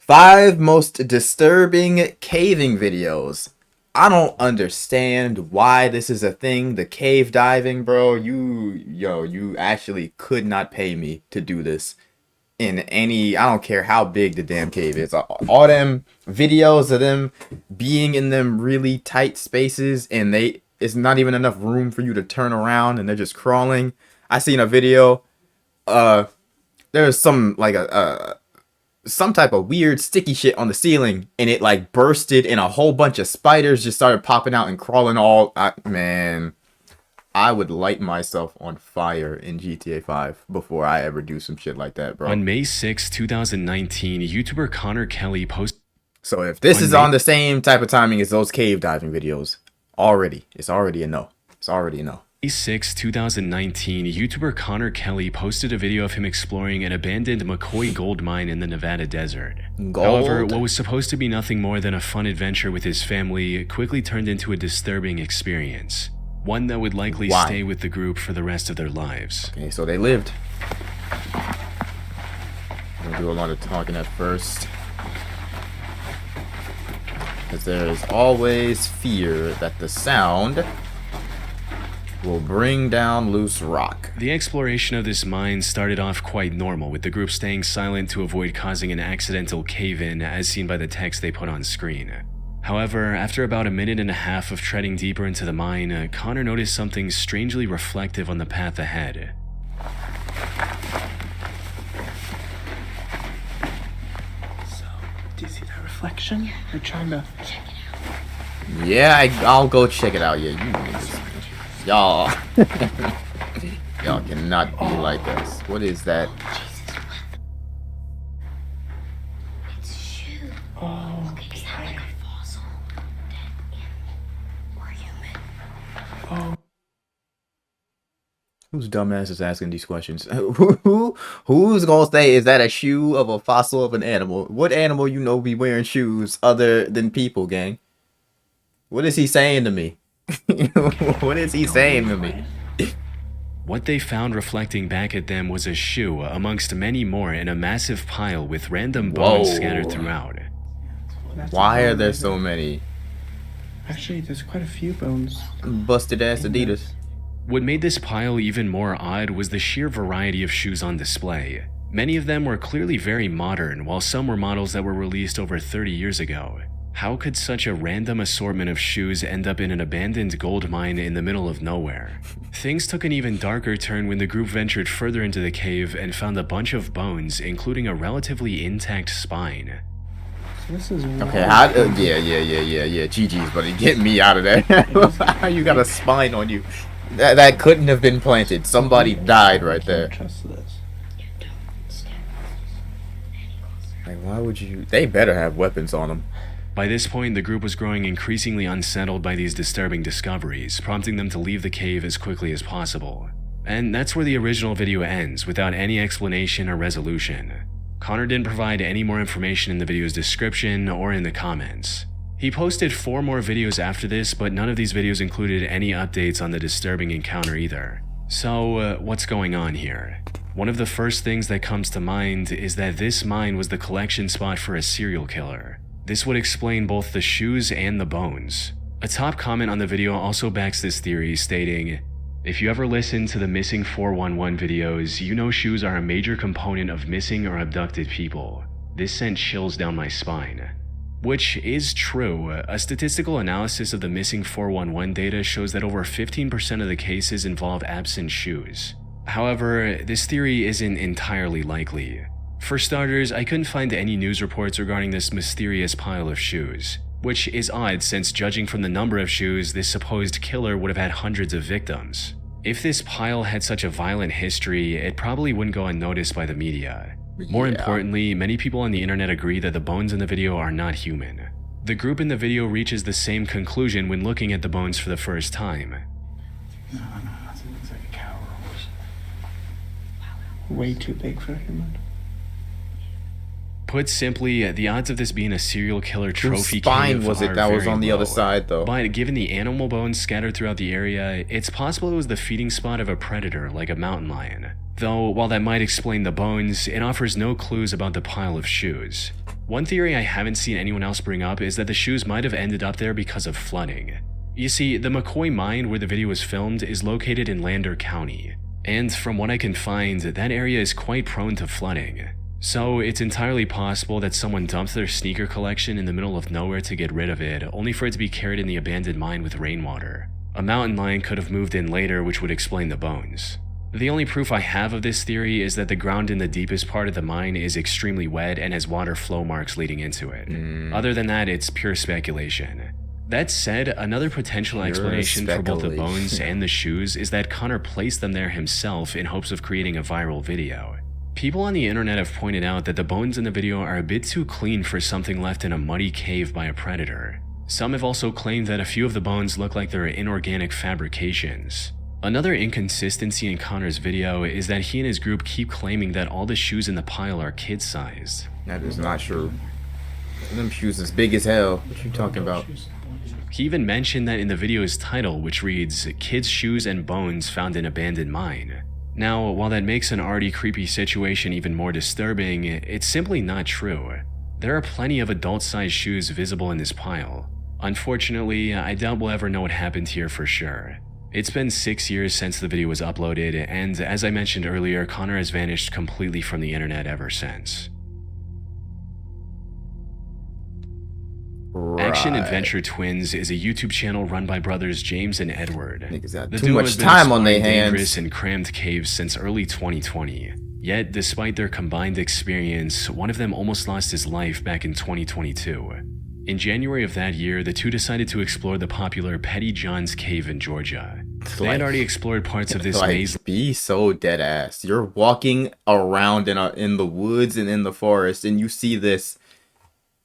5 most disturbing caving videos. I don't understand why this is a thing. The cave diving, bro. You actually could not pay me to do this in any. I don't care how big the damn cave is. All them videos of them being in them really tight spaces, and it's not even enough room for you to turn around, and they're just crawling. I seen a video. There's some like some type of weird sticky shit on the ceiling, and it like bursted, and a whole bunch of spiders just started popping out and crawling man, I would light myself on fire in GTA 5 before I ever do some shit like that, bro. On May 6, 2019, YouTuber Connor Kelly posted. So if this is on the same type of timing as those cave diving videos, it's already a no. It's already a no. May 6, 2019, YouTuber Connor Kelly posted a video of him exploring an abandoned McCoy gold mine in the Nevada desert. However, what was supposed to be nothing more than a fun adventure with his family quickly turned into a disturbing experience. One that would likely stay with the group for the rest of their lives. Okay, so they lived. I'm gonna do a lot of talking at first, because there is always fear that the sound will bring down loose rock. The exploration of this mine started off quite normal, with the group staying silent to avoid causing an accidental cave-in, as seen by the text they put on screen. However, after about a minute and a half of treading deeper into the mine, Connor noticed something strangely reflective on the path ahead. So, do you see that reflection? You're trying to... Yeah, I'll go check it out. Yeah, you niggas. Y'all. Y'all cannot be like us. What is that? Jesus, what? It's a shoe. Oh, Look, is that like a fossil? Dead animal or human? oh. Whose dumbass is asking these questions? Who's gonna say, is that a shoe of a fossil of an animal? What animal you know be wearing shoes other than people, gang? What is he saying to me? What is he saying to me? What they found reflecting back at them was a shoe, amongst many more, in a massive pile with random bones scattered throughout. Why are there so many? Actually, there's quite a few bones. Busted ass Adidas. What made this pile even more odd was the sheer variety of shoes on display. Many of them were clearly very modern, while some were models that were released over 30 years ago. How could such a random assortment of shoes end up in an abandoned gold mine in the middle of nowhere? Things took an even darker turn when the group ventured further into the cave and found a bunch of bones, including a relatively intact spine. So this is Okay, yeah. GG's, buddy. Get me out of there. How you got a spine on you? That couldn't have been planted. Somebody died right there. Trust this. Don't step any closer. Like, why would you? They better have weapons on them. By this point, the group was growing increasingly unsettled by these disturbing discoveries, prompting them to leave the cave as quickly as possible. And that's where the original video ends, without any explanation or resolution. Connor didn't provide any more information in the video's description or in the comments. He posted 4 more videos after this, but none of these videos included any updates on the disturbing encounter either. So, what's going on here? One of the first things that comes to mind is that this mine was the collection spot for a serial killer. This would explain both the shoes and the bones. A top comment on the video also backs this theory, stating, "If you ever listen to the Missing 411 videos, you know shoes are a major component of missing or abducted people. This sent chills down my spine." Which is true. A statistical analysis of the Missing 411 data shows that over 15% of the cases involve absent shoes. However, this theory isn't entirely likely. For starters, I couldn't find any news reports regarding this mysterious pile of shoes, which is odd since, judging from the number of shoes, this supposed killer would have had hundreds of victims. If this pile had such a violent history, it probably wouldn't go unnoticed by the media. More importantly, many people on the internet agree that the bones in the video are not human. The group in the video reaches the same conclusion when looking at the bones for the first time. No, it looks like a cow or a horse. Way too big for a human. Put simply, the odds of this being a serial killer trophy Whose spine cave was it are that was very on the low. other side, though? But given the animal bones scattered throughout the area, it's possible it was the feeding spot of a predator like a mountain lion. Though, while that might explain the bones, it offers no clues about the pile of shoes. One theory I haven't seen anyone else bring up is that the shoes might have ended up there because of flooding. You see, the McCoy mine where the video was filmed is located in Lander County, and from what I can find, that area is quite prone to flooding. So it's entirely possible that someone dumped their sneaker collection in the middle of nowhere to get rid of it, only for it to be carried in the abandoned mine with rainwater. A mountain lion could have moved in later, which would explain the bones. The only proof I have of this theory is that the ground in the deepest part of the mine is extremely wet and has water flow marks leading into it. Other than that, it's pure speculation. That said, another potential explanation for both the bones and the shoes is that Connor placed them there himself in hopes of creating a viral video. People on the internet have pointed out that the bones in the video are a bit too clean for something left in a muddy cave by a predator. Some have also claimed that a few of the bones look like they're inorganic fabrications. Another inconsistency in Connor's video is that he and his group keep claiming that all the shoes in the pile are kid-sized. That is not true. Them shoes is big as hell. What you talking about? He even mentioned that in the video's title, which reads, "Kids' Shoes and Bones Found in Abandoned Mine." Now, while that makes an already creepy situation even more disturbing, it's simply not true. There are plenty of adult-sized shoes visible in this pile. Unfortunately, I doubt we'll ever know what happened here for sure. It's been 6 years since the video was uploaded, and as I mentioned earlier, Connor has vanished completely from the internet ever since. Right. Action Adventure Twins is a YouTube channel run by brothers James and Edward. Niggas got The too duo much has been time on their exploring hands. dangerous and crammed caves since early 2020. Yet, despite their combined experience, one of them almost lost his life back in 2022. In January of that year, the two decided to explore the popular Petty John's Cave in Georgia. They had already explored parts of this maze. Be so dead ass. You're walking around in the woods and in the forest, and you see this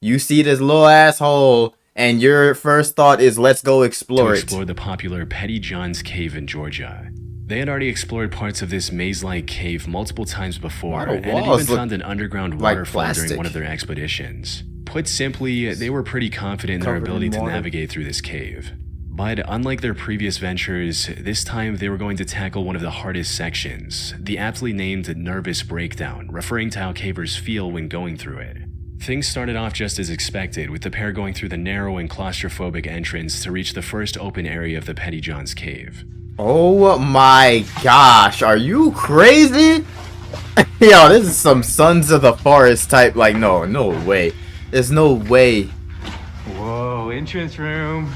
little asshole, and your first thought is, let's go explore it. The popular Petty John's Cave in Georgia. They had already explored parts of this maze-like cave multiple times before, and had even found an underground waterfall during one of their expeditions. Put simply, they were pretty confident in their ability to navigate through this cave. But unlike their previous ventures, this time they were going to tackle one of the hardest sections, the aptly named Nervous Breakdown, referring to how cavers feel when going through it. Things started off just as expected, with the pair going through the narrow and claustrophobic entrance to reach the first open area of the Petty John's Cave. Oh my gosh, are you crazy? Yo, this is some Sons of the Forest type, like, no way. There's no way. Whoa, entrance room.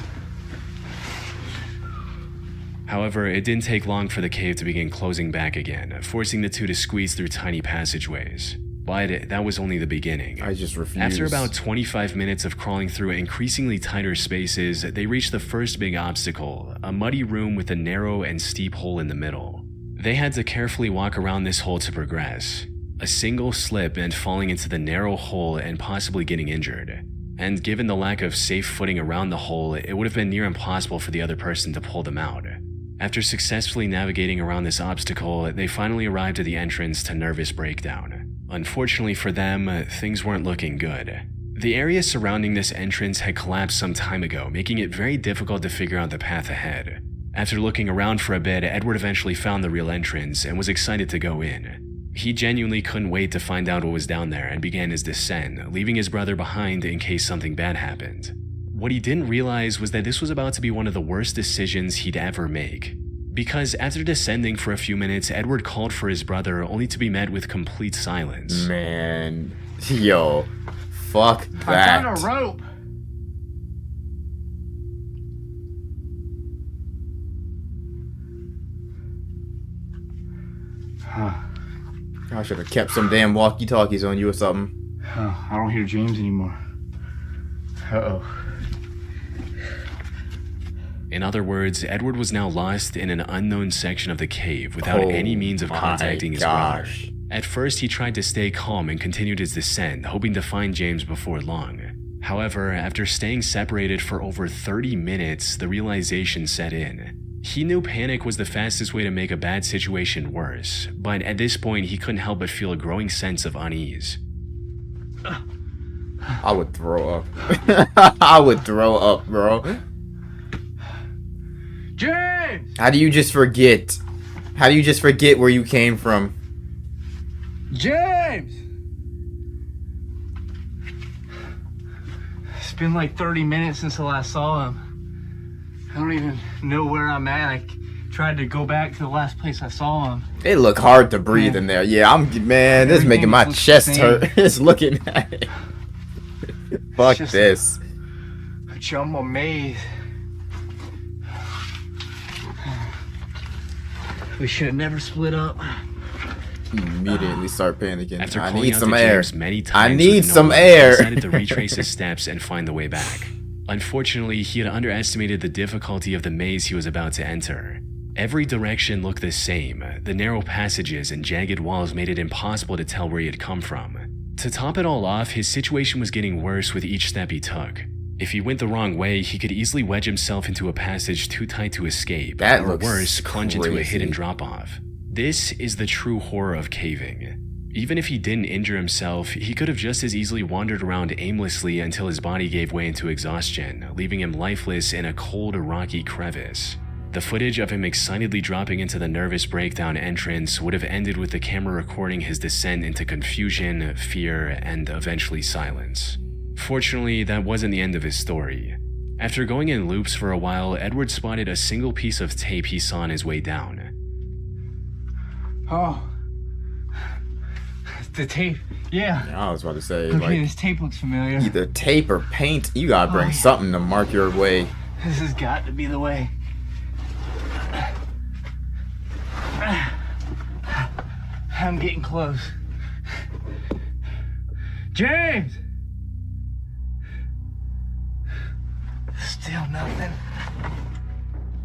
However, it didn't take long for the cave to begin closing back again, forcing the two to squeeze through tiny passageways. But that was only the beginning. I just refuse. After about 25 minutes of crawling through increasingly tighter spaces, they reached the first big obstacle, a muddy room with a narrow and steep hole in the middle. They had to carefully walk around this hole to progress. A single slip meant falling into the narrow hole and possibly getting injured. And given the lack of safe footing around the hole, it would have been near impossible for the other person to pull them out. After successfully navigating around this obstacle, they finally arrived at the entrance to Nervous Breakdown. Unfortunately for them, things weren't looking good. The area surrounding this entrance had collapsed some time ago, making it very difficult to figure out the path ahead. After looking around for a bit, Edward eventually found the real entrance and was excited to go in. He genuinely couldn't wait to find out what was down there and began his descent, leaving his brother behind in case something bad happened. What he didn't realize was that this was about to be one of the worst decisions he'd ever make. Because after descending for a few minutes, Edward called for his brother, only to be met with complete silence. Man, yo, fuck that. I found a rope. I should have kept some damn walkie-talkies on you or something. I don't hear James anymore. Uh-oh. In other words, Edward was now lost in an unknown section of the cave without any means of contacting his brother. At first, he tried to stay calm and continued his descent, hoping to find James before long. However, after staying separated for over 30 minutes, the realization set in. He knew panic was the fastest way to make a bad situation worse, but at this point, he couldn't help but feel a growing sense of unease. I would throw up. I would throw up, bro. James! How do you just forget? How do you just forget where you came from? James! been like 30 minutes since I last saw him. I don't even know where I'm at. I tried to go back to the last place I saw him. It look hard to breathe in there. Yeah, man, this is making my looks chest the same. hurt. Just looking at it. Fuck just this. A jumbo maze. We should have never split up. Immediately start panicking. After I calling need out some to air. James many times I need with no some luck, air. he decided to retrace his steps and find the way back. Unfortunately, he had underestimated the difficulty of the maze he was about to enter. Every direction looked the same. The narrow passages and jagged walls made it impossible to tell where he had come from. To top it all off, his situation was getting worse with each step he took. If he went the wrong way, he could easily wedge himself into a passage too tight to escape, That or looks worse, plunge into a crazy. hidden drop-off. This is the true horror of caving. Even if he didn't injure himself, he could have just as easily wandered around aimlessly until his body gave way into exhaustion, leaving him lifeless in a cold, rocky crevice. The footage of him excitedly dropping into the nervous breakdown entrance would have ended with the camera recording his descent into confusion, fear, and eventually silence. Fortunately, that wasn't the end of his story. After going in loops for a while, Edward spotted a single piece of tape he saw on his way down. Oh. The tape. Yeah. I was about to say, Okay, like, this tape looks familiar. either tape or paint. You gotta bring Oh, yeah. something to mark your way. This has got to be the way. I'm getting close. James! Still nothing.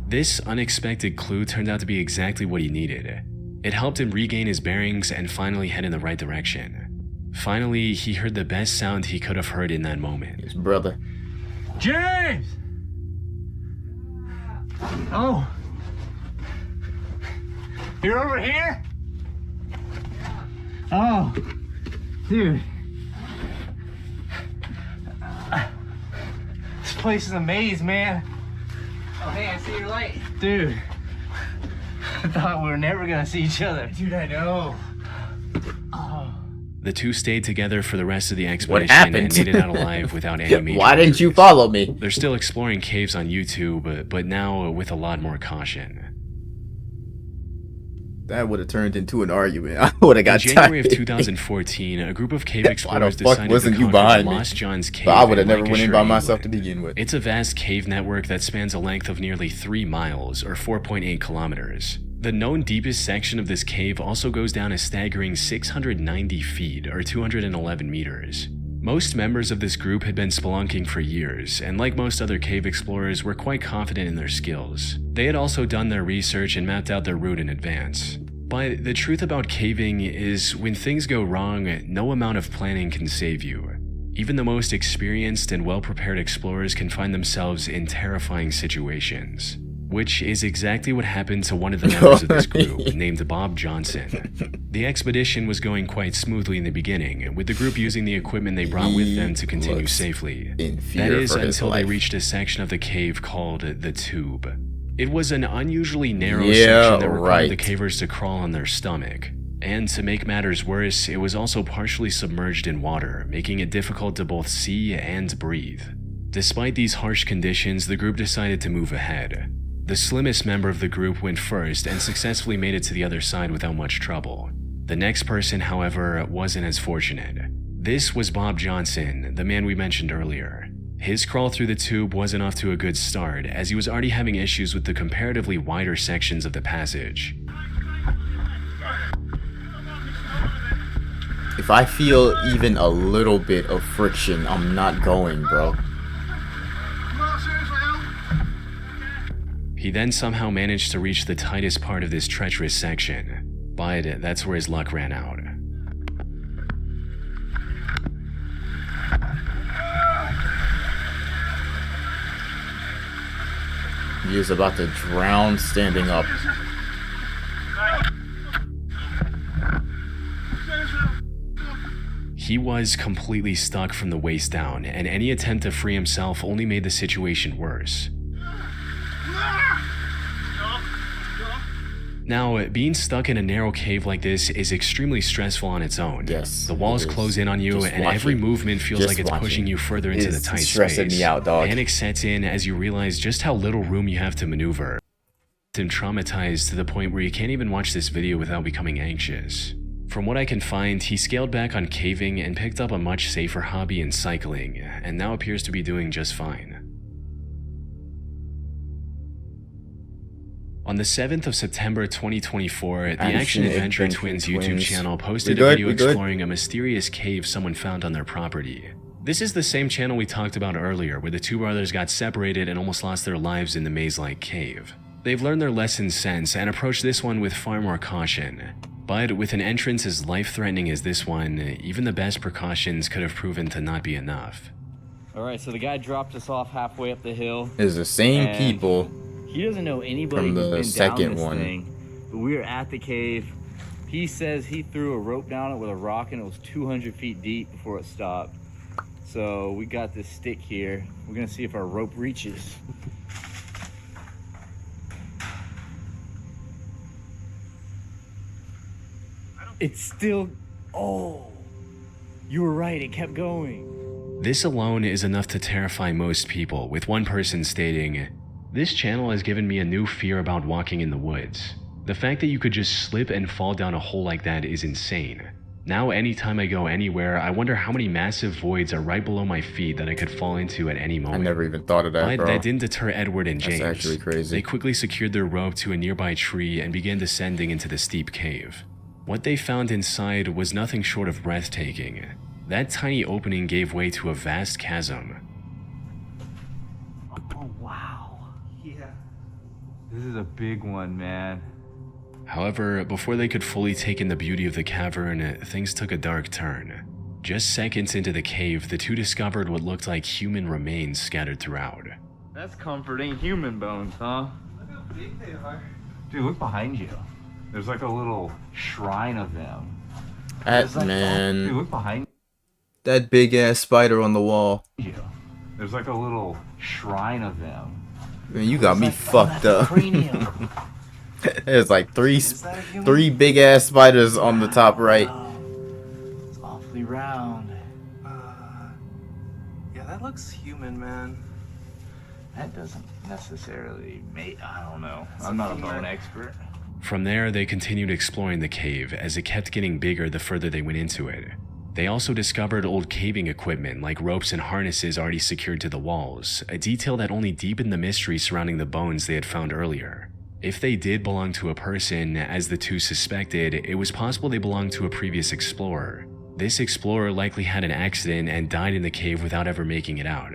This unexpected clue turned out to be exactly what he needed. It helped him regain his bearings and finally head in the right direction. Finally, he heard the best sound he could have heard in that moment. His brother. James! Oh. You're over here? Oh. Dude. This place is a maze, man. Oh, hey, I see your light. Dude. I thought we were never gonna see each other. Dude, I know. Oh. The two stayed together for the rest of the expedition happened? and made it out alive without any major Why didn't you injuries. follow me? They're still exploring caves on YouTube, but now with a lot more caution. That would have turned into an argument. I would have In got January of tired. 2014, a group of cave Why the explorers fuck decided wasn't to you conquer behind the me? Lost John's Cave. But I would have in never went in by Lancashire, myself to England. begin with. It's a vast cave network that spans a length of nearly 3 miles, or 4.8 kilometers. The known deepest section of this cave also goes down a staggering 690 feet, or 211 meters. Most members of this group had been spelunking for years, and like most other cave explorers, were quite confident in their skills. They had also done their research and mapped out their route in advance. But the truth about caving is, when things go wrong, no amount of planning can save you. Even the most experienced and well-prepared explorers can find themselves in terrifying situations. Which is exactly what happened to one of the members of this group, named Bob Johnson. The expedition was going quite smoothly in the beginning, with the group using the equipment they brought with them to continue looks safely. in That fear is, for his until they life. reached a section of the cave called the Tube. It was an unusually narrow Yeah, section that required the right. cavers to crawl on their stomach. And to make matters worse, it was also partially submerged in water, making it difficult to both see and breathe. Despite these harsh conditions, the group decided to move ahead. The slimmest member of the group went first and successfully made it to the other side without much trouble. The next person, however, wasn't as fortunate. This was Bob Johnson, the man we mentioned earlier. His crawl through the tube wasn't off to a good start, as he was already having issues with the comparatively wider sections of the passage. If I feel even a little bit of friction, I'm not going, bro. He then somehow managed to reach the tightest part of this treacherous section, but that's where his luck ran out. He is about to drown standing up. He was completely stuck from the waist down, and any attempt to free himself only made the situation worse. Now, being stuck in a narrow cave like this is extremely stressful on its own. Yes, The walls it is. close in on you, Just and every watching- movement feels just like it's watching pushing you further into the is tight stressing space. me out, dog. Panic sets in as you realize just how little room you have to maneuver. And traumatized to the point where you can't even watch this video without becoming anxious. From what I can find, he scaled back on caving and picked up a much safer hobby in cycling, and now appears to be doing just fine. On the 7th of September 2024, the Action Adventure Twins YouTube channel posted a video exploring a mysterious cave someone found on their property. This is the same channel we talked about earlier, where the two brothers got separated and almost lost their lives in the maze-like cave. They've learned their lessons since and approached this one with far more caution. But with an entrance as life-threatening as this one, even the best precautions could have proven to not be enough. Alright, so the guy dropped us off halfway up the hill. It's the same And people. He doesn't know anybody From the who's been second down this one. thing, but we were at the cave. He says he threw a rope down it with a rock and it was 200 feet deep before it stopped. So we got this stick here. We're gonna see if our rope reaches. It's still, oh, you were right, it kept going. This alone is enough to terrify most people, with one person stating, "This channel has given me a new fear about walking in the woods. The fact that you could just slip and fall down a hole like that is insane. Now anytime I go anywhere, I wonder how many massive voids are right below my feet that I could fall into at any I moment." never even thought of that, But bro. that didn't deter Edward and That's James. actually crazy. They quickly secured their rope to a nearby tree and began descending into the steep cave. What they found inside was nothing short of breathtaking. That tiny opening gave way to a vast chasm. Oh, wow. Yeah. This is a big one, man. However, before they could fully take in the beauty of the cavern, things took a dark turn. Just seconds into the cave, the two discovered what looked like human remains scattered throughout. That's comforting. Human bones, huh? Look how big they are. Dude, look behind you. There's like a little shrine of them. That Dude, man, look behind that big ass spider on the wall. you. There's like a little shrine of them. Man, you got me fucked up. Cranium. There's like three Is that a human? big ass spiders on the top right. It's awfully round. Yeah, that looks human, man. That doesn't necessarily make. I don't know. I'm not a bone expert. From there, they continued exploring the cave as it kept getting bigger the further they went into it. They also discovered old caving equipment like ropes and harnesses already secured to the walls, a detail that only deepened the mystery surrounding the bones they had found earlier. If they did belong to a person, as the two suspected, it was possible they belonged to a previous explorer. This explorer likely had an accident and died in the cave without ever making it out.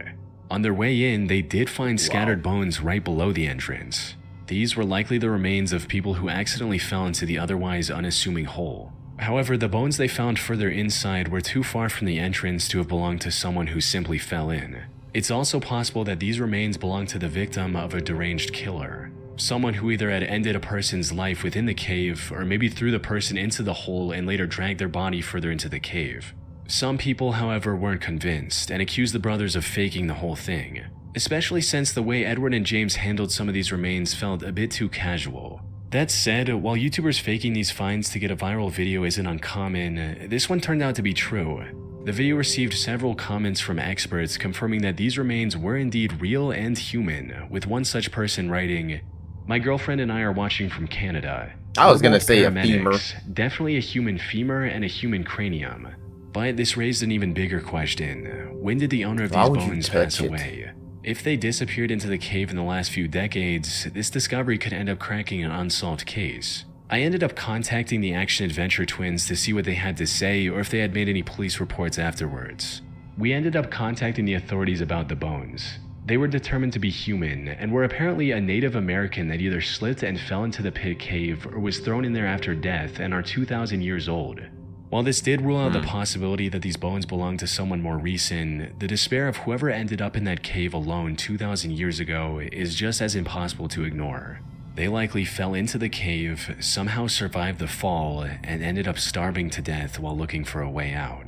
On their way in, they did find scattered bones right below the entrance. These were likely the remains of people who accidentally fell into the otherwise unassuming hole. However, the bones they found further inside were too far from the entrance to have belonged to someone who simply fell in. It's also possible that these remains belonged to the victim of a deranged killer. Someone who either had ended a person's life within the cave, or maybe threw the person into the hole and later dragged their body further into the cave. Some people, however, weren't convinced and accused the brothers of faking the whole thing, especially since the way Edward and James handled some of these remains felt a bit too casual. That said, while YouTubers faking these finds to get a viral video isn't uncommon, this one turned out to be true. The video received several comments from experts confirming that these remains were indeed real and human, with one such person writing, "My girlfriend and I are watching from Canada. I was We're gonna both say a paramedics, definitely a human femur and a human cranium. But this raised an even bigger question. When did the owner of Why these would you bones touch pass it? away? If they disappeared into the cave in the last few decades, this discovery could end up cracking an unsolved case. I ended up contacting the Action Adventure Twins to see what they had to say or if they had made any police reports afterwards. We ended up contacting the authorities about the bones. They were determined to be human and were apparently a Native American that either slipped and fell into the pit cave or was thrown in there after death and are 2,000 years old. While this did rule out the possibility that these bones belonged to someone more recent, the despair of whoever ended up in that cave alone 2,000 years ago is just as impossible to ignore. They likely fell into the cave, somehow survived the fall, and ended up starving to death while looking for a way out.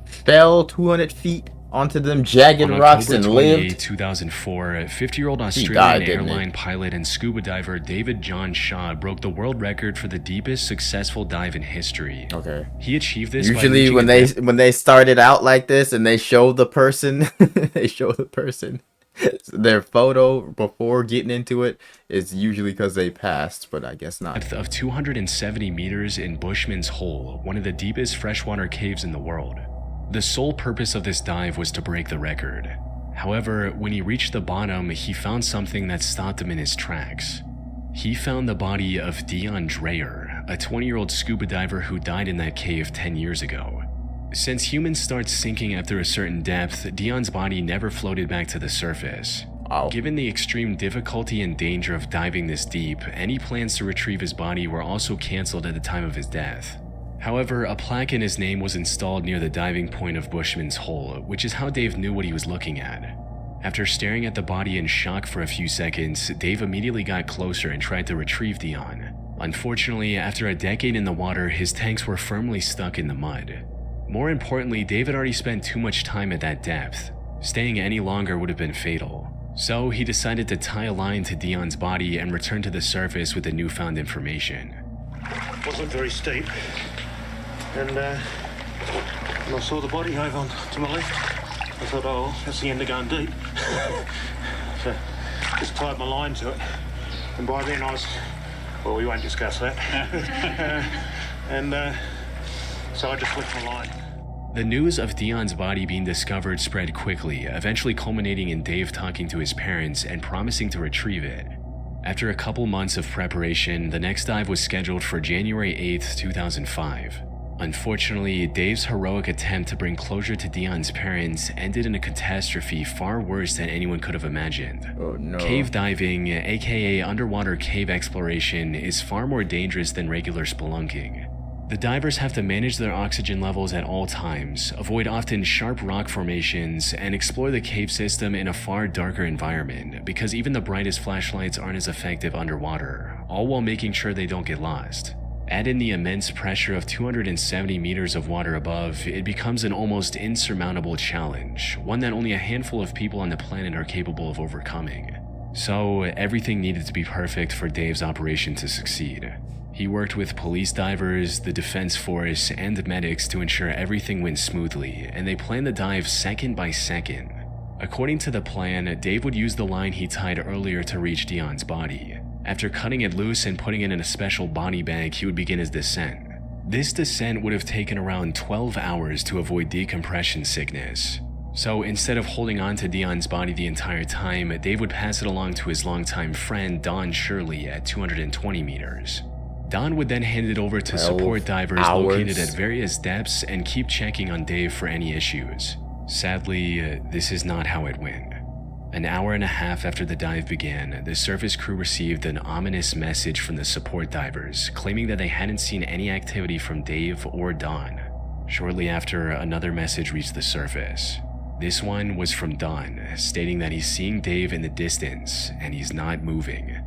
Fell 200 feet onto them jagged On rocks October and 28, lived. 2004, 50-year-old died, Australian didn't he? airline pilot and scuba diver David John Shaw broke the world record for the deepest successful dive in history. Okay. He achieved this by Usually reaching when a they depth- when they started out like this and they show the person, they show the person their photo before getting into it, it's usually because they passed, but I guess not. depth of 270 meters in Bushman's Hole, one of the deepest freshwater caves in the world. The sole purpose of this dive was to break the record. However, when he reached the bottom, he found something that stopped him in his tracks. He found the body of Dion Dreyer, a 20-year-old scuba diver who died in that cave 10 years ago. Since humans start sinking after a certain depth, Dion's body never floated back to the surface. Wow. Given the extreme difficulty and danger of diving this deep, any plans to retrieve his body were also cancelled at the time of his death. However, a plaque in his name was installed near the diving point of Bushman's Hole, which is how Dave knew what he was looking at. After staring at the body in shock for a few seconds, Dave immediately got closer and tried to retrieve Dion. Unfortunately, after a decade in the water, his tanks were firmly stuck in the mud. More importantly, Dave had already spent too much time at that depth. Staying any longer would have been fatal. So he decided to tie a line to Dion's body and return to the surface with the newfound information. Wasn't very steep. And when I saw the body over on to my left, I thought, oh, that's the end of going deep. So just tied my line to it. And by then I was, well, we won't discuss that. So I just left my line. The news of Dion's body being discovered spread quickly, eventually culminating in Dave talking to his parents and promising to retrieve it. After a couple months of preparation, the next dive was scheduled for January 8, 2005. Unfortunately, Dave's heroic attempt to bring closure to Dion's parents ended in a catastrophe far worse than anyone could have imagined. Oh no. Cave diving, aka underwater cave exploration, is far more dangerous than regular spelunking. The divers have to manage their oxygen levels at all times, avoid often sharp rock formations, and explore the cave system in a far darker environment because even the brightest flashlights aren't as effective underwater, all while making sure they don't get lost. Add in the immense pressure of 270 meters of water above, it becomes an almost insurmountable challenge, one that only a handful of people on the planet are capable of overcoming. So, everything needed to be perfect for Dave's operation to succeed. He worked with police divers, the defense force, and medics to ensure everything went smoothly, and they planned the dive second by second. According to the plan, Dave would use the line he tied earlier to reach Dion's body. After cutting it loose and putting it in a special body bag, he would begin his descent. This descent would have taken around 12 hours to avoid decompression sickness. So instead of holding on to Dion's body the entire time, Dave would pass it along to his longtime friend Don Shirley at 220 meters. Don would then hand it over to support divers located at various depths and keep checking on Dave for any issues. Sadly, this is not how it went. An hour and a half after the dive began, the surface crew received an ominous message from the support divers, claiming that they hadn't seen any activity from Dave or Don. Shortly after, another message reached the surface. This one was from Don, stating that he's seeing Dave in the distance and he's not moving.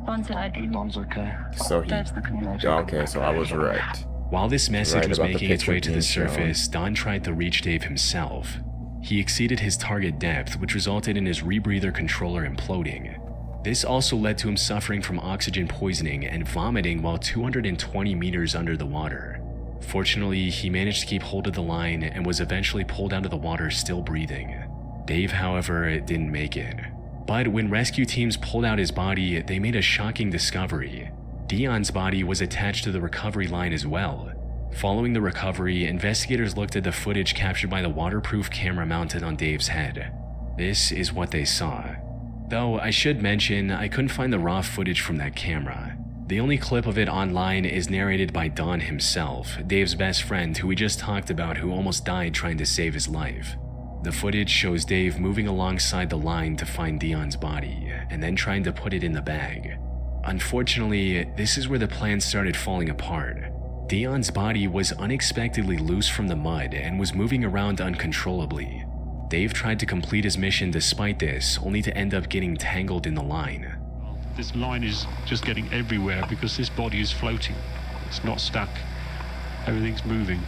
Don's okay. Don's okay. So he. Okay, so I was right. While this message Right was about the making its picture way to the being shown. surface, Don tried to reach Dave himself. He exceeded his target depth, which resulted in his rebreather controller imploding. This also led to him suffering from oxygen poisoning and vomiting while 220 meters under the water. Fortunately, he managed to keep hold of the line and was eventually pulled out of the water still breathing. Dave, however, didn't make it. But when rescue teams pulled out his body, they made a shocking discovery. Dion's body was attached to the recovery line as well. Following the recovery, investigators looked at the footage captured by the waterproof camera mounted on Dave's head. This is what they saw. Though I should mention, I couldn't find the raw footage from that camera. The only clip of it online is narrated by Don himself, Dave's best friend who we just talked about who almost died trying to save his life. The footage shows Dave moving alongside the line to find Dion's body, and then trying to put it in the bag. Unfortunately, this is where the plan started falling apart. Dion's body was unexpectedly loose from the mud and was moving around uncontrollably. Dave tried to complete his mission despite this, only to end up getting tangled in the line. This line is just getting everywhere because this body is floating. It's not stuck. Everything's moving.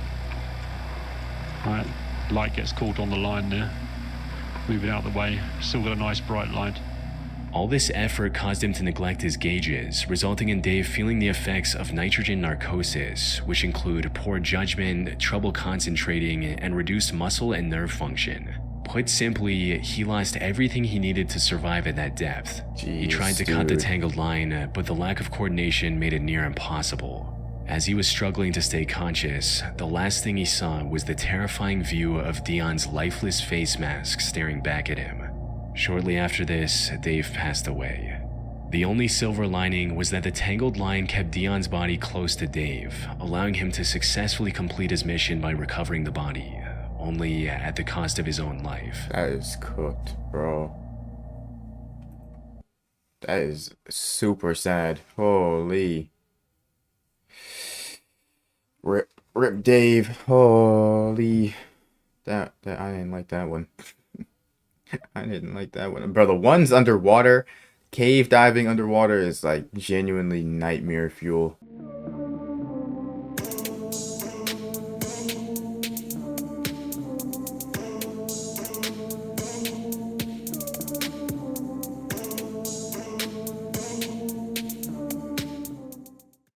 Right. Light gets caught on the line there. Move it out of the way. Still got a nice bright light. All this effort caused him to neglect his gauges, resulting in Dave feeling the effects of nitrogen narcosis, which include poor judgment, trouble concentrating, and reduced muscle and nerve function. Put simply, he lost everything he needed to survive at that depth. He tried to cut the tangled line, but the lack of coordination made it near impossible. As he was struggling to stay conscious, the last thing he saw was the terrifying view of Dion's lifeless face mask staring back at him. Shortly after this, Dave passed away. The only silver lining was that the tangled line kept Dion's body close to Dave, allowing him to successfully complete his mission by recovering the body, only at the cost of his own life. That is cooked, bro. That is super sad. Holy. Rip Dave. Holy. That I didn't like that one. I didn't like that one. Bro, the ones underwater, cave diving underwater is like genuinely nightmare fuel.